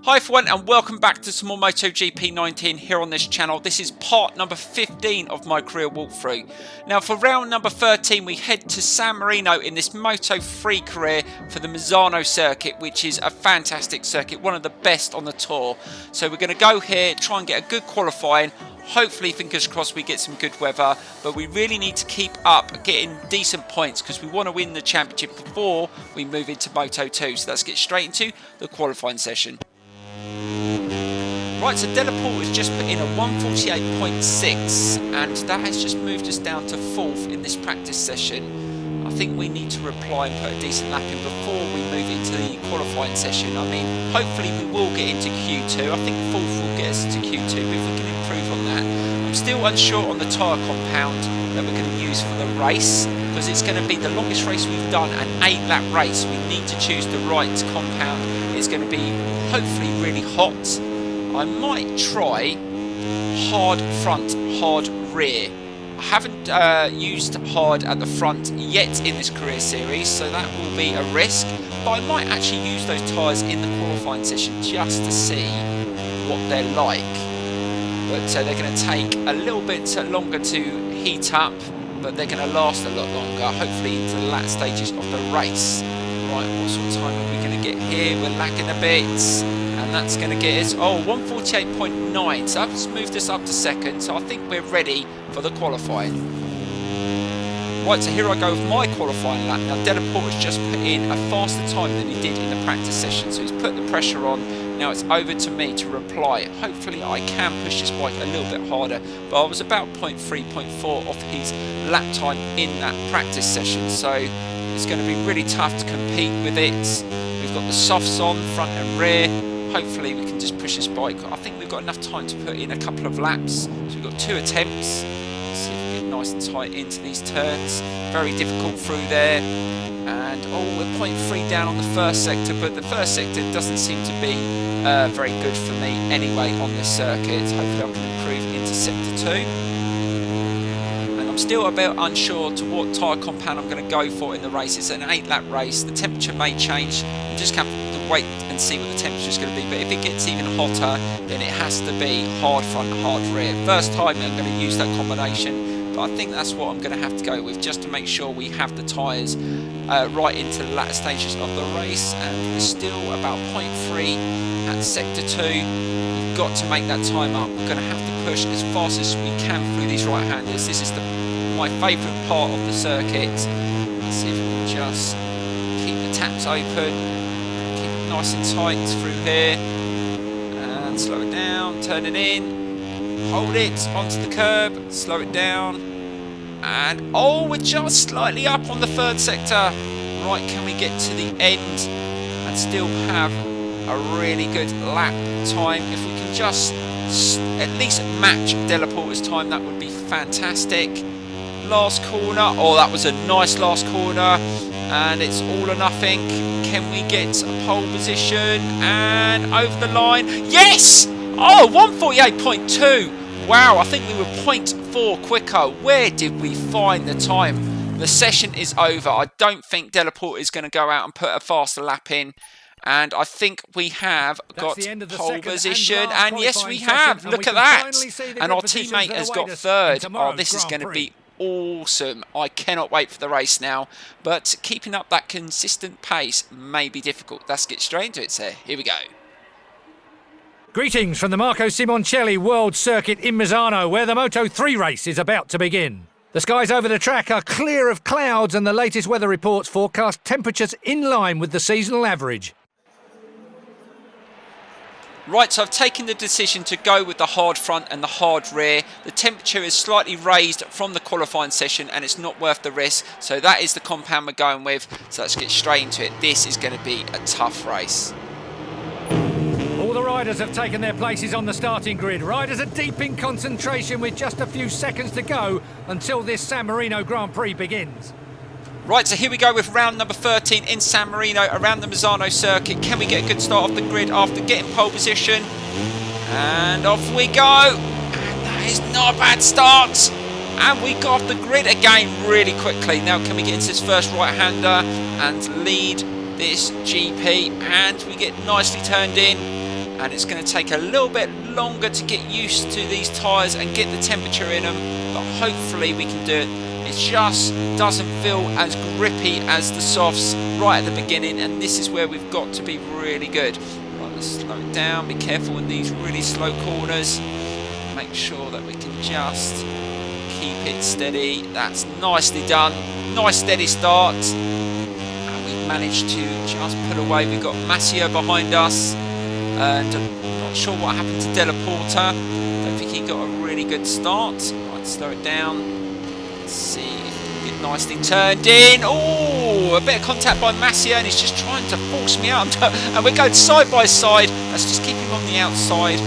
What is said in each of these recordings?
Hi everyone and welcome back to some more MotoGP 19 here on this channel. This is part number 15 of my career walkthrough. Now for round number 13 we head to San Marino in this Moto3 career for the Misano circuit, which is a fantastic circuit, one of the best on the tour. So we're going to go here, try and get a good qualifying. Hopefully, fingers crossed, we get some good weather, but we really need to keep up getting decent points because we want to win the championship before we move into Moto2. So let's get straight into the qualifying session. Right, so Delaporte has just put in a 148.6 and that has just moved us down to 4th in this practice session. I think we need to reply and put a decent lap in before we move into the qualifying session. I mean, hopefully we will get into Q2. I think 4th will get us to Q2, but if we can improve on that. I'm still unsure on the tyre compound that we're going to use for the race because it's going to be the longest race we've done, an 8-lap race. We need to choose the right compound. It's going to be hopefully really hot. I might try hard front, hard rear. I haven't used hard at the front yet in this career series, so that will be a risk. But I might actually use those tyres in the qualifying session just to see what they're like. But they're going to take a little bit longer to heat up, but they're going to last a lot longer, hopefully into the latter stages of the race. Right, what sort of time are we going to get here? We're lagging a bit. And that's going to get us, 148.9, so that's moved us up to 2nd, so I think we're ready for the qualifying. Right, so here I go with my qualifying lap. Now Delaporte has just put in a faster time than he did in the practice session, so he's put the pressure on. Now it's over to me to reply. Hopefully I can push this bike a little bit harder, but I was about 0.3, 0.4 off his lap time in that practice session, so it's going to be really tough to compete with it. We've got the softs on, front and rear. Hopefully we can just push this bike. I think we've got enough time to put in a couple of laps. So we've got 2 attempts. Let's see if we get nice and tight into these turns. Very difficult through there. And we're 0.3 down on the first sector, but the first sector doesn't seem to be very good for me anyway on this circuit. Hopefully I can improve into sector 2. And I'm still a bit unsure to what tyre compound I'm going to go for in the race. It's an 8-lap race. The temperature may change. You just have to wait and see what the temperature is going to be, but if it gets even hotter then it has to be hard front, hard rear. First time I'm going to use that combination, but I think that's what I'm going to have to go with just to make sure we have the tyres right into the latter stages of the race. And we're still about 0.3 at sector 2. We've got to make that time up. We're going to have to push as fast as we can through these right-handers. This is my favourite part of the circuit. Let's see if we can just keep the taps open, nice and tight through here, and slow it down, turn it in, hold it onto the curb, slow it down, and we're just slightly up on the 3rd sector. Right, can we get to the end and still have a really good lap time? If we can just at least match Delaporte's time, that would be fantastic. Last corner, that was a nice last corner, and it's all or nothing. Can we get a pole position and over the line? Yes! 148.2. Wow, I think we were 0.4 quicker. Where did we find the time? The session is over. I don't think Delaporte is going to go out and put a faster lap in. And I think we have got pole position. And yes, we have. Look at that. And our teammate has got 3rd. This is going to be awesome. I cannot wait for the race now, but keeping up that consistent pace may be difficult. Let's get straight into it, sir. Here we go. Greetings from the Marco Simoncelli World Circuit in Misano, where the Moto3 race is about to begin. The skies over the track are clear of clouds and the latest weather reports forecast temperatures in line with the seasonal average. Right, so I've taken the decision to go with the hard front and the hard rear. The temperature is slightly raised from the qualifying session and it's not worth the risk. So that is the compound we're going with. So let's get straight into it. This is going to be a tough race. All the riders have taken their places on the starting grid. Riders are deep in concentration with just a few seconds to go until this San Marino Grand Prix begins. Right, so here we go with round number 13 in San Marino around the Misano circuit. Can we get a good start off the grid after getting pole position? And off we go. And that is not a bad start. And we got off the grid again really quickly. Now can we get into this first right-hander and lead this GP? And we get nicely turned in. and it's going to take a little bit longer to get used to these tyres and get the temperature in them, but hopefully we can do it. It just doesn't feel as grippy as the softs right at the beginning, and this is where we've got to be really good. Right, let's slow it down, be careful in these really slow corners, make sure that we can just keep it steady. That's nicely done, nice steady start, and we've managed to just pull away. We've got Masia behind us, and I'm not sure what happened to Della Porta. Don't think he got a really good start. Right, slow it down. Let's see if we get nicely turned in. Oh, a bit of contact by Masia, and he's just trying to force me out. And we're going side by side. Let's just keep him on the outside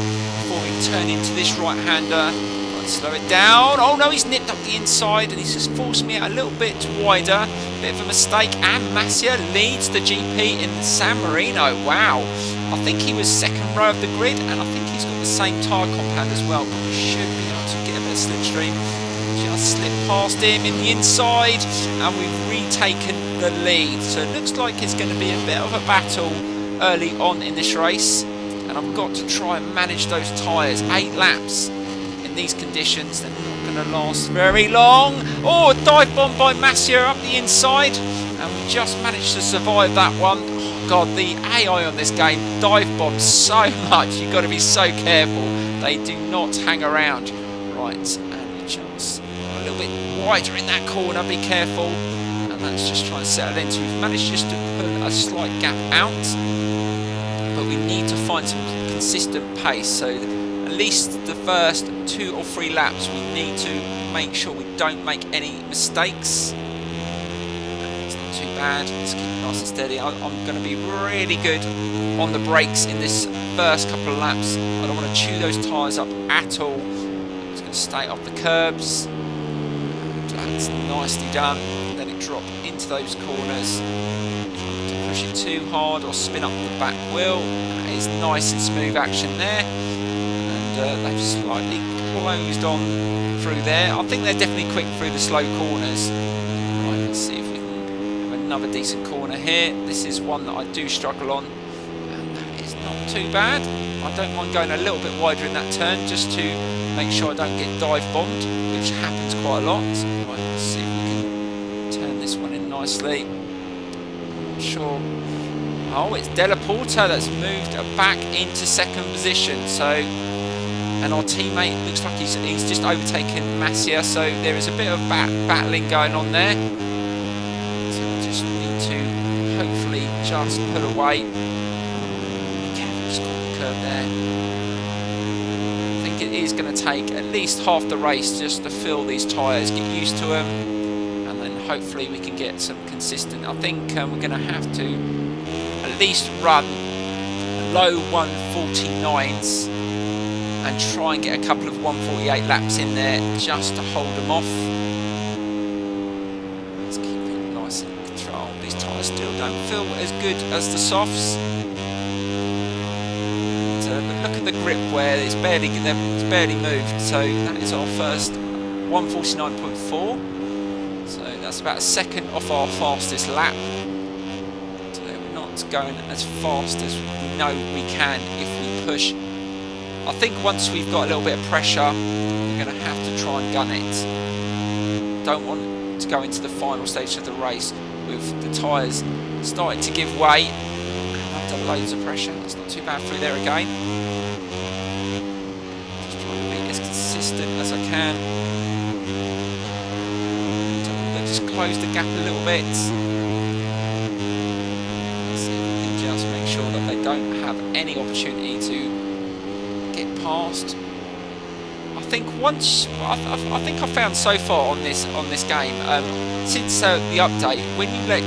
before we turn into this right-hander. Right, slow it down. Oh no, he's nipped up the inside, and he's just forced me out a little bit wider. Bit of a mistake, and Masia leads the GP in San Marino. Wow. I think he was second row of the grid, and I think he's got the same tyre compound as well, but we should be able to get a bit of slipstream. Just slipped past him in the inside, and we've retaken the lead. So it looks like it's going to be a bit of a battle early on in this race, and I've got to try and manage those tyres. 8 laps in these conditions, they're not going to last very long. Oh, a dive bomb by Masia up the inside, and we just managed to survive that one. God, the AI on this game dive bombs so much. You've got to be so careful. They do not hang around. Right, and we just a little bit wider in that corner. Be careful. And that's just trying to settle into. We've managed just to pull a slight gap out, but we need to find some consistent pace. So at least the first 2 or 3 laps, we need to make sure we don't make any mistakes. Too bad. Let's keep it nice and steady. I'm going to be really good on the brakes in this first couple of laps. I don't want to chew those tyres up at all. I'm just going to stay off the curbs. And that's nicely done. Let it drop into those corners. Don't push it too hard or spin up the back wheel. That is nice and smooth action there. And they've slightly closed on through there. I think they're definitely quick through the slow corners. Right, let's see if we another decent corner here. This is one that I do struggle on, and that is not too bad. I don't mind going a little bit wider in that turn just to make sure I don't get dive bombed, which happens quite a lot. Right, let's see if we can turn this one in nicely. Not sure. Oh, it's Della Porta that's moved back into second position. So, and our teammate looks like he's just overtaken Masia. So there is a bit of battling going on there. Hopefully just pull away. Careful, just got the curb there. I think it is going to take at least half the race just to fill these tyres, get used to them, and then hopefully we can get some consistent. I think we're going to have to at least run low 149s and try and get a couple of 148 laps in there just to hold them off. Still don't feel as good as the softs. But look at the grip where it's barely moved. So that is our first 149.4. So that's about a second off our fastest lap. So we're not going as fast as we know we can if we push. I think once we've got a little bit of pressure, we're going to have to try and gun it. Don't want to go into the final stage of the race with the tyres starting to give way. Under loads of pressure. That's not too bad through there again. Just trying to be as consistent as I can. Just close the gap a little bit. See if we can just make sure that they don't have any opportunity to get past. I think I think I've found so far on this game, since the update, when you let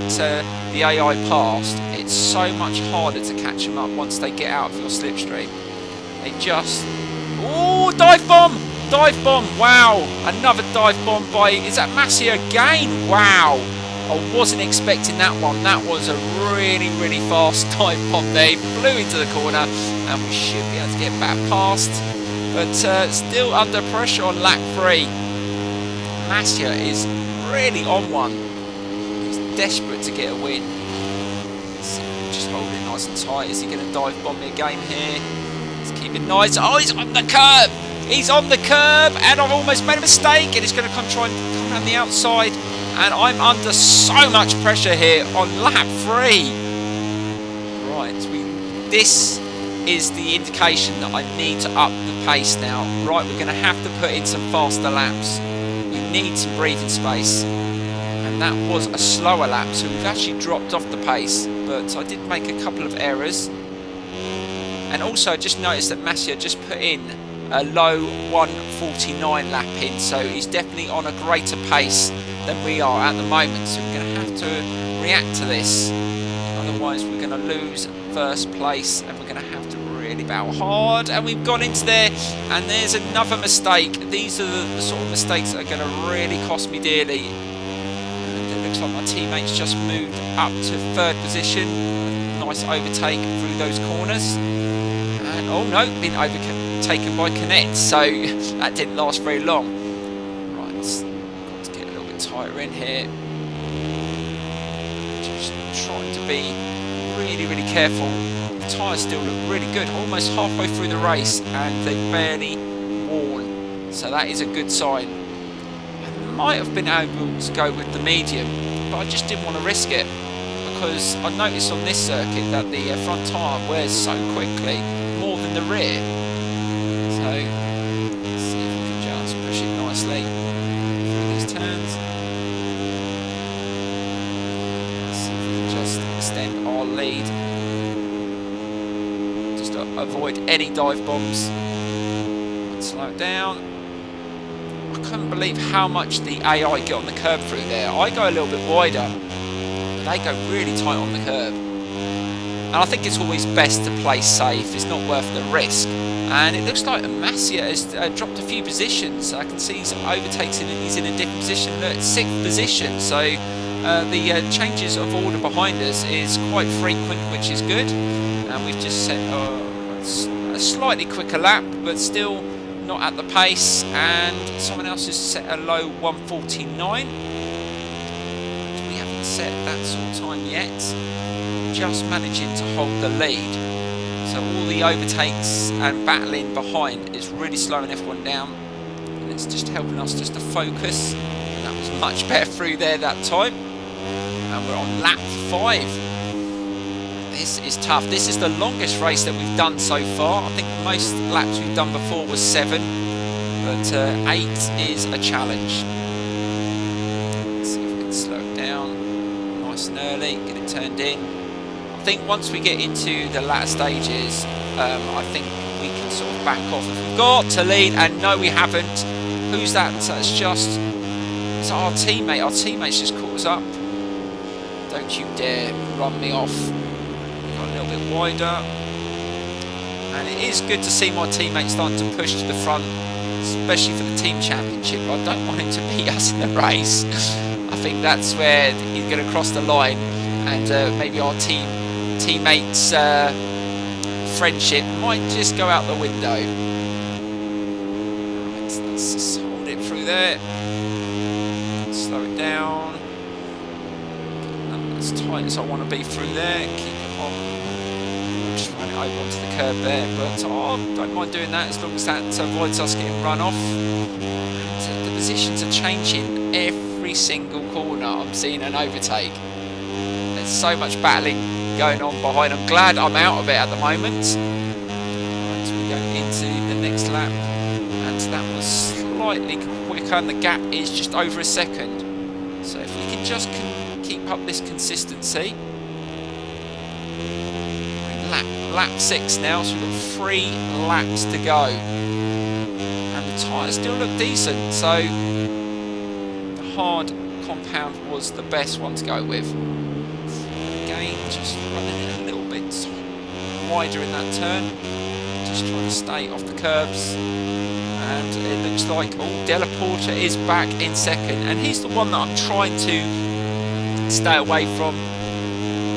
the AI past, it's so much harder to catch them up once they get out of your slipstream. They just... Oh, dive bomb! Dive bomb, wow! Another dive bomb by... Is that Masia again? Wow! I wasn't expecting that one. That was a really, really fast dive bomb there. He flew into the corner, and we should be able to get back past. But still under pressure on lap 3. Masia is really on one. He's desperate to get a win. So just hold it nice and tight. Is he going to dive bomb me again here? Just keep it nice. Oh, he's on the curb. He's on the curb, and I've almost made a mistake, and he's going to try and come around the outside, and I'm under so much pressure here on lap 3. Right, this is the indication that I need to up the pace now. Right, we're going to have to put in some faster laps. We need some breathing space, and that was a slower lap, so we've actually dropped off the pace, but I did make a couple of errors. And also, I just noticed that Massia just put in a low 1:49 lap in, so he's definitely on a greater pace than we are at the moment, so we're going to have to react to this. Otherwise, we're going to lose first place, and we're going to have to really battle hard. And we've gone into there, and there's another mistake. These are the sort of mistakes that are going to really cost me dearly. And it looks like my teammates just moved up to 3rd position. Nice overtake through those corners. And oh no, been overtaken by Canet, so that didn't last very long. Right, got to get a little bit tighter in here. Just trying to be really, really careful. The tyres still look really good, almost halfway through the race, and they've barely worn, so that is a good sign. I might have been able to go with the medium, but I just didn't want to risk it, because I noticed on this circuit that the front tyre wears so quickly, more than the rear. So let's see if we can just push it nicely through these turns. Let's see if we can just extend our lead. Just to avoid any dive bombs. Slow it down. I couldn't believe how much the AI get on the curb through there. I go a little bit wider, but they go really tight on the curb. And I think it's always best to play safe. It's not worth the risk. And it looks like Massia has dropped a few positions. I can see some overtakes and he's in a different position. Look, 6th position. So the changes of order behind us is quite frequent, which is good. And we've just set a slightly quicker lap, but still not at the pace. And someone else has set a low 1:49. We haven't set that sort of time yet. Just managing to hold the lead, so all the overtakes and battling behind is really slowing everyone down, and it's just helping us just to focus, and that was much better through there that time. And we're on lap 5. This is tough. This is the longest race that we've done so far. I think the most laps we've done before was 7, but 8 is a challenge. Let's see if we can slow it down nice and early, get it turned in. I think once we get into the latter stages, I think we can sort of back off. If we've got to lead, and no, we haven't. Who's that? That's just, it's our teammate. Our teammate's just caught us up. Don't you dare run me off. Got a little bit wider, and it is good to see my teammate starting to push to the front, especially for the team championship. I don't want him to beat us in the race. I think that's where he's going to cross the line, and maybe our teammates' friendship might just go out the window. Right, let's just hold it through there. Slow it down. Not as tight as I want to be through there. Keep it on. Just run it over onto the curb there. But I don't mind doing that as long as that avoids us getting run off. And the positions are changing every single corner. I'm seeing an overtake. There's so much battling going on behind. I'm glad I'm out of it at the moment. Right, we go into the next lap, and that was slightly quicker, and the gap is just over a second. So if we can just keep up this consistency. We're lap 6 now, so we've got 3 laps to go, and the tyres still look decent. So the hard compound was the best one to go with. Just running it a little bit wider in that turn, just trying to stay off the curbs. And it looks like Della Porta is back in 2nd, and he's the one that I'm trying to stay away from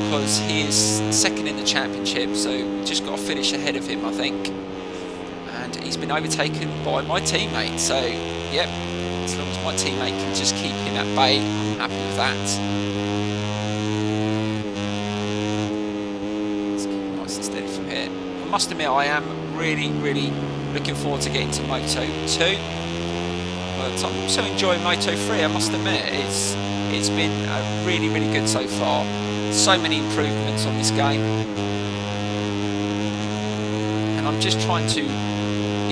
because he is 2nd in the championship, so we've just got to finish ahead of him, I think. And he's been overtaken by my teammate, so yep, as long as my teammate can just keep him at bay, I'm happy with that. I must admit, I am really, really looking forward to getting to Moto 2. But I'm also enjoying Moto 3, I must admit. It's been really, really good so far. So many improvements on this game. And I'm just trying to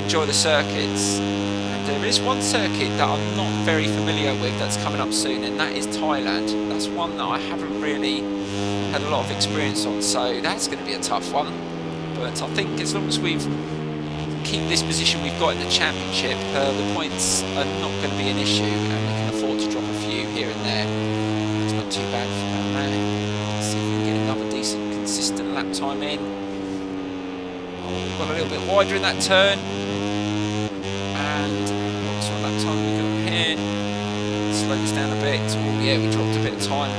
enjoy the circuits. And there is one circuit that I'm not very familiar with that's coming up soon, and that is Thailand. That's one that I haven't really had a lot of experience on, so that's going to be a tough one. But I think as long as we keep this position we've got in the championship, the points are not going to be an issue, and we can afford to drop a few here and there. It's not too bad for that man. Let's see if we can get another decent, consistent lap time in. Oh, we've got a little bit wider in that turn. And what sort of lap time we got here? Slow this down a bit. Oh yeah, we dropped a bit of time.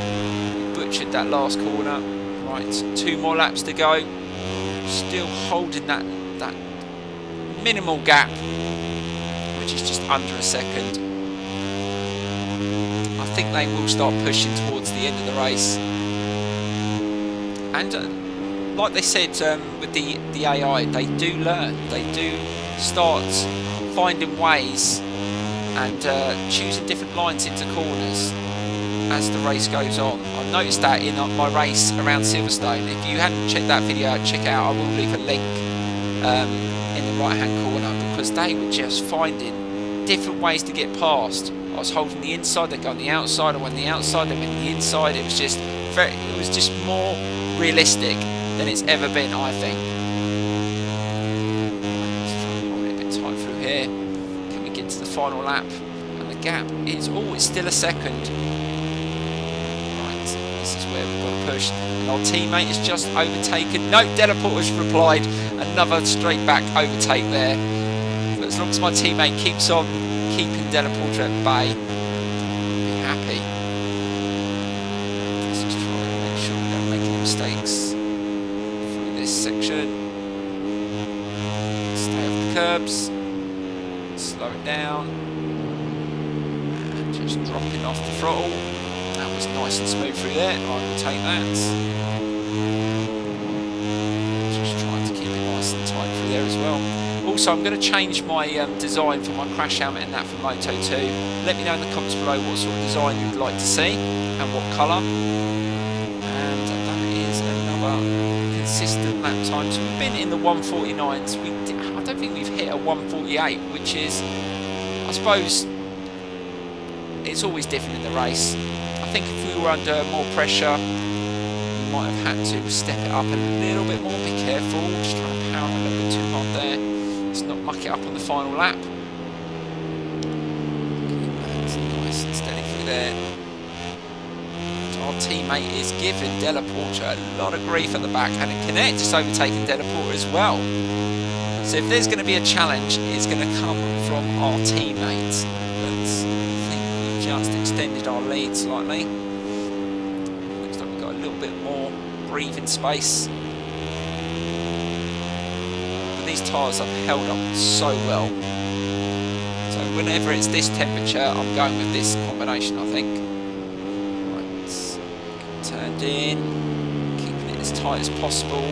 We butchered that last corner. Right, 2 more laps to go. Still holding that minimal gap, which is just under a second. I think they will start pushing towards the end of the race. And like they said with the AI, they do learn. They do start finding ways and choosing different lines into corners as the race goes on. I've noticed that in my race around Silverstone. If you hadn't checked that video out, check it out. I will leave a link in the right hand corner, because they were just finding different ways to get past. I was holding the inside, they go on the outside, I went the outside, they went the inside. It was just more realistic than it's ever been, I think. Let's try and hold it a bit tight through here. Can we get to the final lap? And the gap is it's still a second. Right, this is where we've got to push. And our teammate is just overtaken. No, Delaporta's replied. Another straight back overtake there. But as long as my teammate keeps on keeping Delaporta at bay, I'll be happy. Let's just try and make sure we don't make any mistakes through this section. Stay off the curbs. Slow it down. And just dropping off the throttle. That was nice and smooth through there. I will take that. Tight through there as well. Also, I'm going to change my design for my crash helmet and that for Moto 2. Let me know in the comments below what sort of design you'd like to see and what colour. And that is another consistent lap time. So we've been in the 149s. I don't think we've hit a 148, which is, I suppose, it's always different in the race. I think if we were under more pressure, might have had to step it up a little bit more. Be careful, just trying to power a little bit too hard there. Let's not muck it up on the final lap. That's nice and steady through there. Our teammate is giving Delaporta a lot of grief at the back, and Canet just overtaking Delaporta as well. So if there's going to be a challenge, it's going to come from our teammates. But I think we've just extended our lead slightly. Looks like we've got a little bit more breathing space. But these tyres have held up so well. So whenever it's this temperature, I'm going with this combination, I think. Right, turned in, keeping it as tight as possible.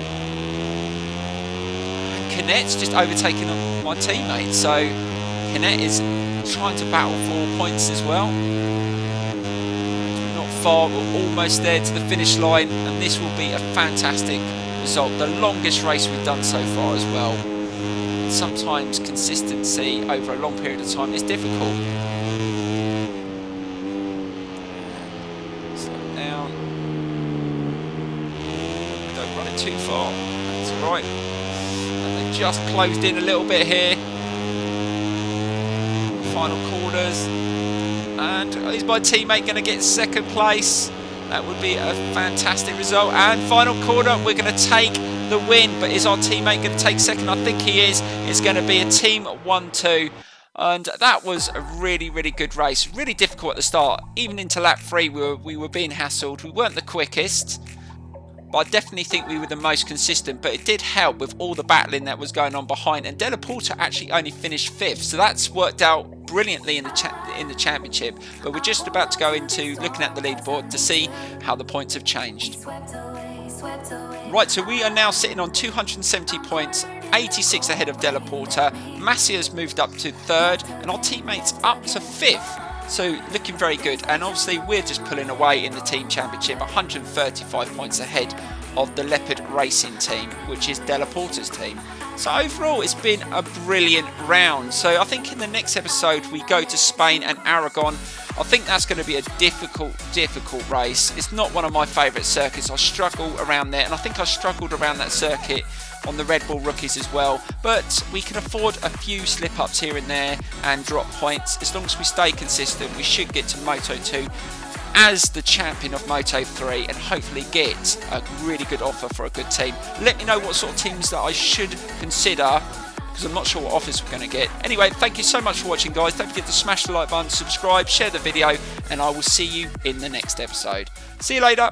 And Canet's just overtaking my teammate, so Canet is trying to battle for points as well. We're not far, we're almost there to the finish line, and this will be a fantastic result. The longest race we've done so far as well. Sometimes consistency over a long period of time is difficult. Slow it down. Don't run it too far. That's alright. And they just closed in a little bit here. Final corners. And is my teammate going to get second place? That would be a fantastic result. And final corner, we're going to take the win, but is our teammate going to take second? I think he is. It's going to be a team 1-2, and that was a really, really good race. Really difficult at the start. Even into lap 3, we were being hassled. We weren't the quickest, but I definitely think we were the most consistent. But it did help with all the battling that was going on behind, and Delaporta actually only finished 5th, so that's worked out brilliantly in the championship. But we're just about to go into looking at the leaderboard to see how the points have changed. Right, so we are now sitting on 270 points 86 ahead of Della Porta. Massia's moved up to 3rd, and our teammates up to 5th. So looking very good, and obviously we're just pulling away in the team championship, 135 points ahead of the Leopard Racing team, which is Della Porta's team. So overall it's been a brilliant round. So I think in the next episode we go to Spain and Aragon. I think that's going to be a difficult race. It's not one of my favourite circuits. I struggle around there, and I think I struggled around that circuit on the Red Bull rookies as well. But we can afford a few slip-ups here and there and drop points. As long as we stay consistent, we should get to Moto2 as the champion of Moto3 and hopefully get a really good offer for a good team. Let me know what sort of teams that I should consider, because I'm not sure what offers we're going to get. Anyway, thank you so much for watching, guys. Don't forget to smash the like button, subscribe, share the video, and I will see you in the next episode. See you later.